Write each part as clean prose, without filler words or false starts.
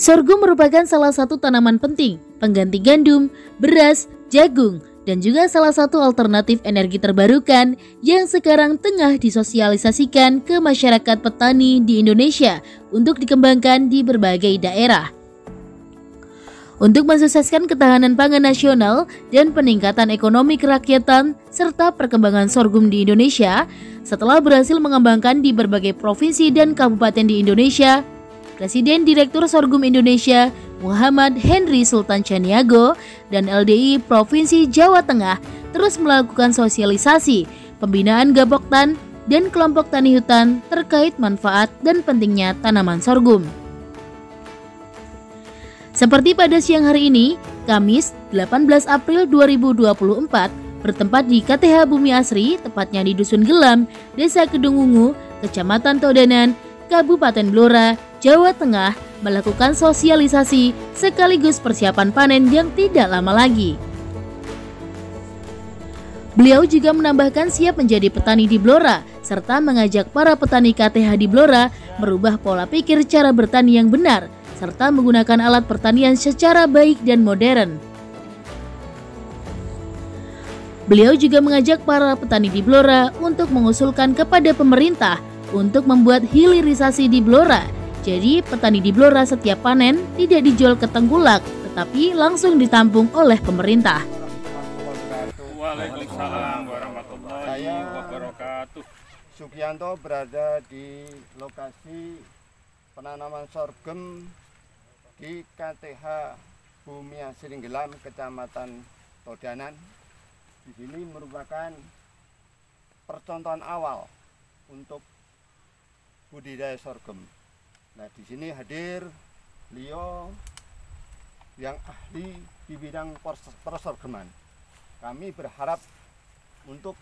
Sorghum merupakan salah satu tanaman penting, pengganti gandum, beras, jagung, dan juga salah satu alternatif energi terbarukan yang sekarang tengah disosialisasikan ke masyarakat petani di Indonesia untuk dikembangkan di berbagai daerah. Untuk mensukseskan ketahanan pangan nasional dan peningkatan ekonomi kerakyatan serta perkembangan sorghum di Indonesia, setelah berhasil mengembangkan di berbagai provinsi dan kabupaten di Indonesia, Presiden Direktur Sorghum Indonesia Muhammad Henry Sultan Chaniago dan LDI Provinsi Jawa Tengah terus melakukan sosialisasi, pembinaan gaboktan dan kelompok tani hutan terkait manfaat dan pentingnya tanaman sorghum. Seperti pada siang hari ini, Kamis 18 April 2024, bertempat di KTH Bumi Asri, tepatnya di Dusun Gelam, Desa Kedung Wungu, Kecamatan Todanan, Kabupaten Blora, Jawa Tengah, melakukan sosialisasi sekaligus persiapan panen yang tidak lama lagi. Beliau juga menambahkan siap menjadi petani di Blora, serta mengajak para petani KTH di Blora merubah pola pikir cara bertani yang benar, serta menggunakan alat pertanian secara baik dan modern. Beliau juga mengajak para petani di Blora untuk mengusulkan kepada pemerintah untuk membuat hilirisasi di Blora. Jadi petani di Blora setiap panen tidak dijual ke tengkulak, tetapi langsung ditampung oleh pemerintah. Waalaikumsalam warahmatullahi wabarakatuh. Sugianto berada di lokasi penanaman sorghum di KTH Bumi Asri Gelam, Kecamatan Todanan. Di sini merupakan percontohan awal untuk budidaya sorghum. Nah, di sini hadir beliau yang ahli di bidang persorghuman. Kami berharap untuk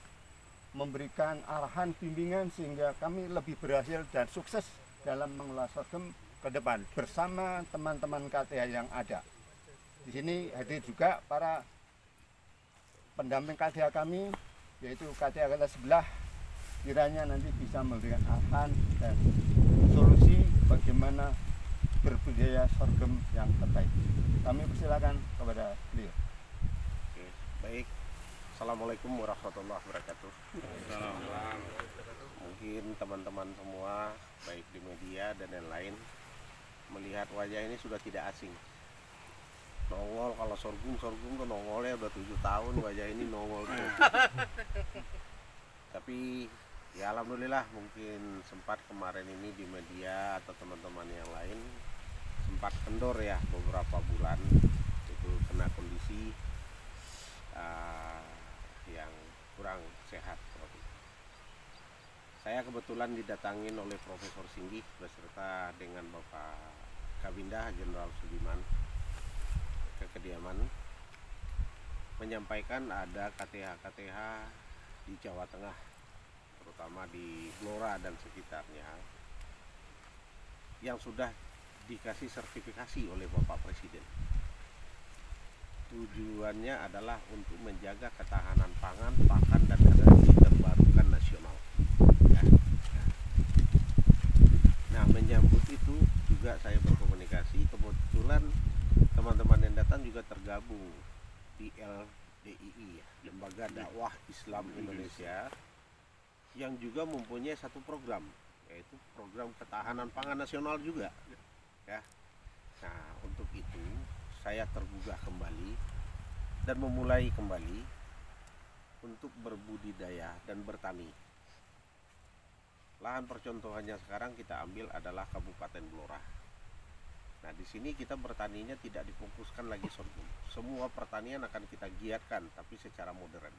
memberikan arahan bimbingan sehingga kami lebih berhasil dan sukses dalam mengelola sorghum ke depan bersama teman-teman KTH yang ada. Di sini hadir juga para pendamping KTH kami, yaitu KTH sebelah, kiranya nanti bisa memberikan arahan dan solusi bagaimana berbudidaya sorghum yang terbaik. Kami persilakan kepada beliau. Oke, baik. Assalamualaikum warahmatullahi wabarakatuh. Mungkin teman-teman semua, baik di media dan lain-lain, melihat wajah ini sudah tidak asing. Nongol kalau sorghum tuh nongolnya udah 7 tahun, wajah ini nongol tuh. Tapi ya alhamdulillah mungkin sempat kemarin ini di media atau teman-teman yang lain sempat kendor ya beberapa bulan, itu kena kondisi yang kurang sehat. Saya kebetulan didatangin oleh Profesor Singgih beserta dengan Bapak Kabinda Jenderal Sudiman ke kediaman, menyampaikan ada KTH-KTH di Jawa Tengah, terutama di Blora dan sekitarnya, yang sudah dikasih sertifikasi oleh Bapak Presiden. Tujuannya adalah untuk menjaga ketahanan pangan, pakan dan energi terbarukan nasional. Nah, menyambut itu juga saya berkomunikasi, kebetulan teman-teman yang datang juga tergabung di LDII, Lembaga Dakwah Islam Indonesia, yang juga mempunyai satu program, yaitu program ketahanan pangan nasional juga, ya. Nah, untuk itu saya tergugah kembali dan memulai kembali untuk berbudidaya dan bertani. Lahan percontohannya sekarang kita ambil adalah Kabupaten Blora. Nah, di sini kita bertaninya tidak difokuskan lagi sorghum. Semua pertanian akan kita giatkan, tapi secara modern.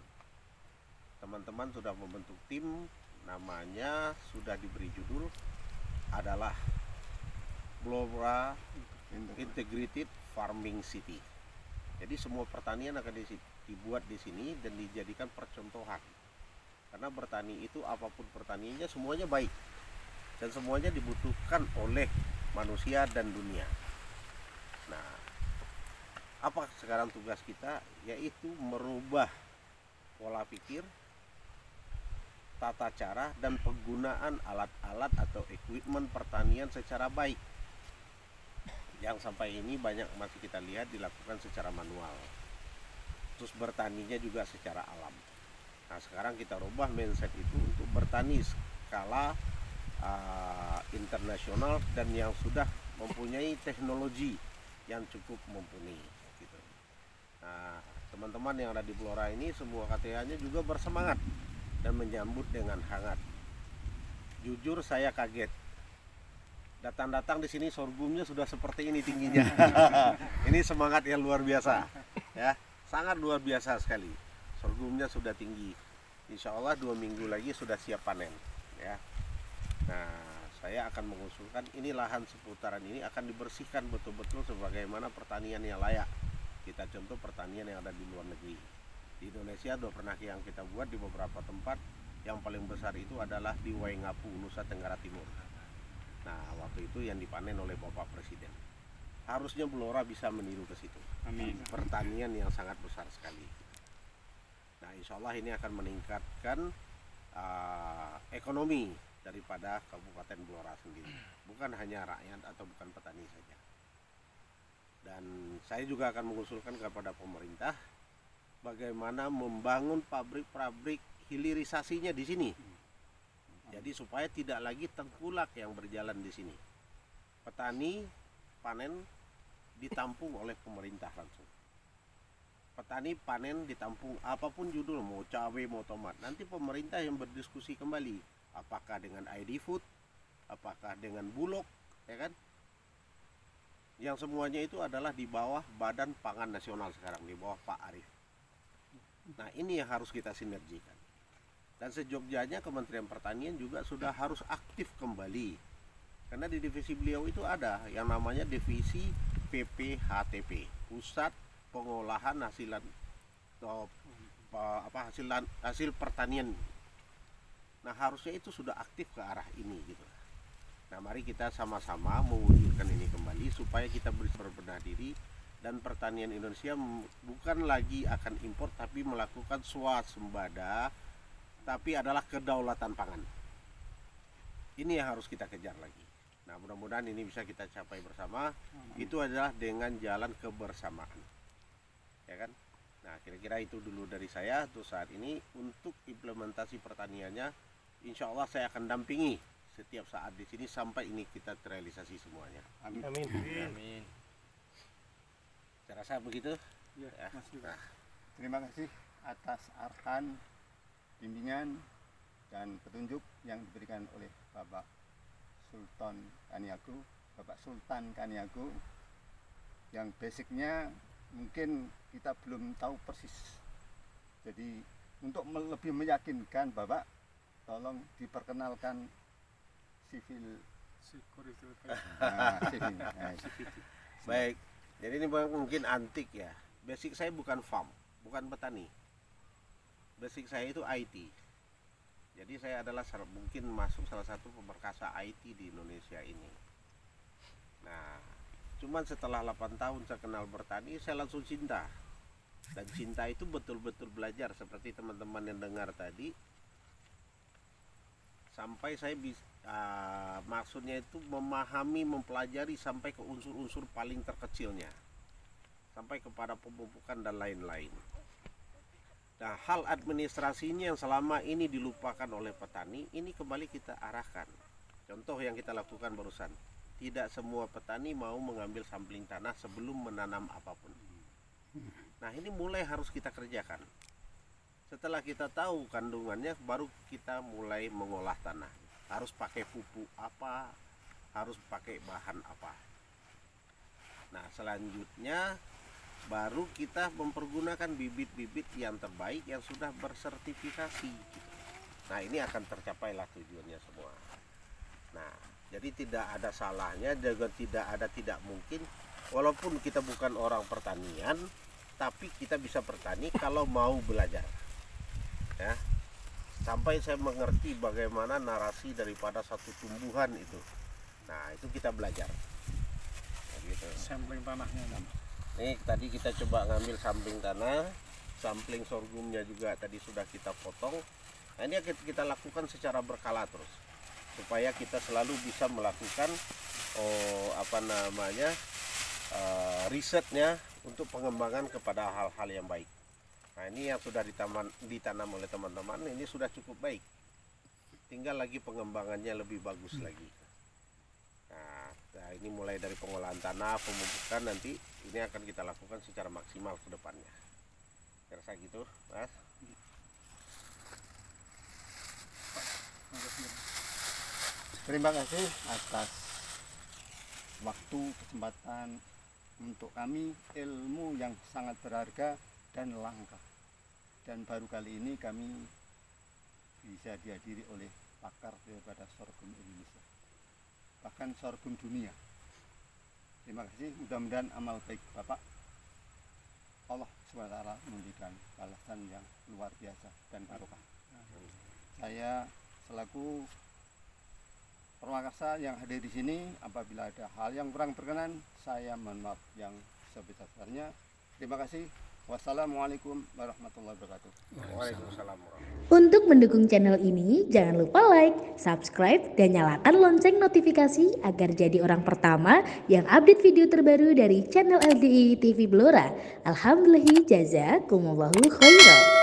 Teman-teman sudah membentuk tim, namanya sudah diberi judul adalah Blora Integrated Farming City. Jadi semua pertanian akan dibuat di sini dan dijadikan percontohan. Karena bertani itu apapun pertaniannya semuanya baik dan semuanya dibutuhkan oleh manusia dan dunia. Nah, apa sekarang tugas kita? Yaitu merubah pola pikir, tata cara dan penggunaan alat-alat atau equipment pertanian secara baik. yang sampai ini banyak masih kita lihat dilakukan secara manual. Terus bertaninya juga secara alam. Nah sekarang kita rubah mindset itu untuk bertani skala internasional dan yang sudah mempunyai teknologi yang cukup mumpuni gitu. Nah teman-teman yang ada di Blora ini semua KTH-nya juga bersemangat dan menyambut dengan hangat. Jujur saya kaget. Datang-datang di sini sorghumnya sudah seperti ini tingginya. Ini semangat yang luar biasa, ya, sangat luar biasa sekali. Sorghumnya sudah tinggi. Insya Allah 2 minggu lagi sudah siap panen, ya. Nah, saya akan mengusulkan ini lahan seputaran ini akan dibersihkan betul-betul sebagaimana pertanian yang layak. Kita contoh pertanian yang ada di luar negeri. Di Indonesia sudah pernah yang kita buat di beberapa tempat. Yang paling besar itu adalah di Waingapu, Nusa Tenggara Timur. Nah, waktu itu yang dipanen oleh Bapak Presiden. Harusnya Blora bisa meniru ke situ. Amin. Pertanian yang sangat besar sekali. Nah, insya Allah ini akan meningkatkan ekonomi daripada Kabupaten Blora sendiri. Bukan hanya rakyat atau bukan petani saja. Dan saya juga akan mengusulkan kepada pemerintah bagaimana membangun pabrik-pabrik hilirisasinya di sini. Jadi supaya tidak lagi tengkulak yang berjalan di sini. Petani panen ditampung oleh pemerintah langsung. Petani panen ditampung apapun judul, mau cabai mau tomat. Nanti pemerintah yang berdiskusi kembali, apakah dengan ID Food, apakah dengan Bulog, ya kan? Yang semuanya itu adalah di bawah Badan Pangan Nasional sekarang, di bawah Pak Arief. Nah, ini yang harus kita sinergikan. Dan sejogjanya Kementerian Pertanian juga sudah harus aktif kembali. Karena di divisi beliau itu ada yang namanya divisi PPHTP, Pusat Pengolahan Hasil Pertanian. Nah, harusnya itu sudah aktif ke arah ini gitu. Nah, mari kita sama-sama mewujudkan ini kembali supaya kita bisa berbenah diri dan pertanian Indonesia bukan lagi akan impor tapi melakukan swasembada, tapi adalah kedaulatan pangan. Ini yang harus kita kejar lagi. Nah, mudah-mudahan ini bisa kita capai bersama. Itu adalah dengan jalan kebersamaan, ya kan? Nah, kira-kira itu dulu dari saya untuk saat ini. Untuk implementasi pertaniannya, insya Allah saya akan dampingi setiap saat di sini sampai ini kita terrealisasi semuanya. Amin. Amin. Amin. Saya rasa begitu. Ya, Ya. Mas Yus. Nah, Terima kasih atas arahan, bimbingan, dan petunjuk yang diberikan oleh Bapak Sultan Kaniago, yang basicnya mungkin kita belum tahu persis. Jadi untuk lebih meyakinkan Bapak, tolong diperkenalkan sivil. Sivil. baik. Jadi ini mungkin antik ya. Basic saya bukan farm, bukan petani. Basic saya itu IT. Jadi saya adalah mungkin masuk salah satu pemerkasa IT di Indonesia ini. Nah, cuman setelah 8 tahun saya kenal bertani, saya langsung cinta. Dan cinta itu betul-betul belajar seperti teman-teman yang dengar tadi. Sampai saya maksudnya itu memahami, mempelajari sampai ke unsur-unsur paling terkecilnya. Sampai kepada pemupukan dan lain-lain. Nah, hal administrasinya yang selama ini dilupakan oleh petani, ini kembali kita arahkan. Contoh yang kita lakukan barusan, tidak semua petani mau mengambil sampling tanah sebelum menanam apapun. Nah, ini mulai harus kita kerjakan. Setelah kita tahu kandungannya, baru kita mulai mengolah tanah. Harus pakai pupuk apa, harus pakai bahan apa. Nah, selanjutnya baru kita mempergunakan bibit-bibit yang terbaik yang sudah bersertifikasi. Nah, ini akan tercapailah tujuannya semua. Nah, jadi tidak ada salahnya, juga tidak mungkin. Walaupun kita bukan orang pertanian, tapi kita bisa bertani kalau mau belajar. Ya, sampai saya mengerti bagaimana narasi daripada satu tumbuhan itu. Nah, itu kita belajar. Nah, gitu. Sampling tanahnya, Mas. Nih tadi kita coba ngambil sampling tanah, sampling sorghumnya juga tadi sudah kita potong. Nah, ini kita lakukan secara berkala terus supaya kita selalu bisa melakukan risetnya untuk pengembangan kepada hal-hal yang baik. Nah, ini yang sudah ditanam oleh teman-teman ini sudah cukup baik. Tinggal lagi pengembangannya lebih bagus lagi. Nah, ini mulai dari pengolahan tanah, pemupukan, nanti ini akan kita lakukan secara maksimal ke depannya. Kira gitu, Mas. Terima kasih atas waktu, kesempatan untuk kami, ilmu yang sangat berharga dan langka. Dan baru kali ini kami bisa dihadiri oleh pakar daripada sorghum Indonesia, bahkan sorghum dunia. Terima kasih, mudah-mudahan amal baik Bapak Allah SWT memberikan balasan yang luar biasa dan barokah. Saya selaku Purwakarsa yang hadir di sini, apabila ada hal yang kurang berkenan, saya mohon maaf yang sebesar-besarnya. Terima kasih. Wassalamualaikum warahmatullahi wabarakatuh. Waalaikumsalam. Untuk mendukung channel ini, jangan lupa like, subscribe, dan nyalakan lonceng notifikasi agar jadi orang pertama yang update video terbaru dari channel LDI TV Blora. Alhamdulillah, jazakumullahu khairan.